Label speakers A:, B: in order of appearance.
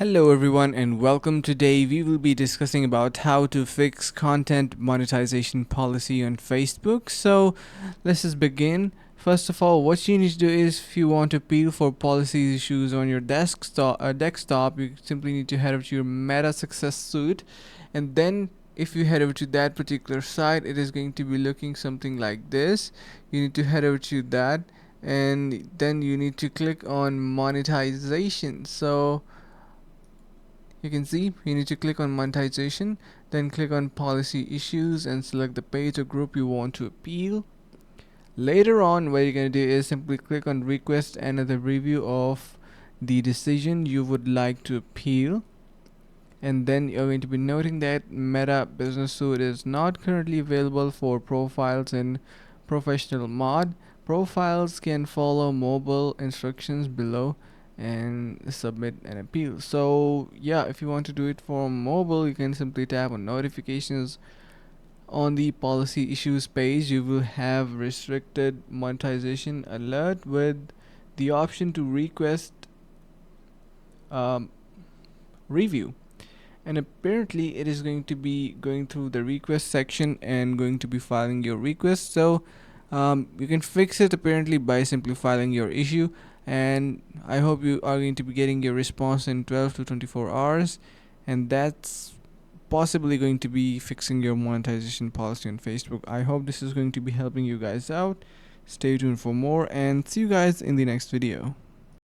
A: Hello everyone and welcome. Today we will be discussing about how to fix content monetization policy on Facebook. So let's just begin. First of all, what you need to do is if you want to appeal for policy issues on your desktop, you simply need to head over to your Meta Success Suite, and then if you head over to that particular site, it is going to be looking something like this. You need to head over to that, and then you need to click on monetization. So you can see you need to click on monetization, then click on policy issues and select the page or group you want to appeal. Later on, what you're going to do is simply click on request another review of the decision you would like to appeal, and then you're going to be noting that Meta Business Suite is not currently available for profiles in professional mode. Profiles can follow mobile instructions below and submit an appeal. So yeah, if you want to do it for mobile, you can simply tap on notifications. On the policy issues page, you will have restricted monetization alert with the option to request um, review, and apparently it is going to be going through the request section and going to be filing your request. So you can fix it apparently by simply filing your issue, and I hope you are going to be getting your response in 12 to 24 hours, and that's possibly going to be fixing your monetization policy on Facebook. I hope this is going to be helping you guys out. Stay tuned for more and see you guys in the next video.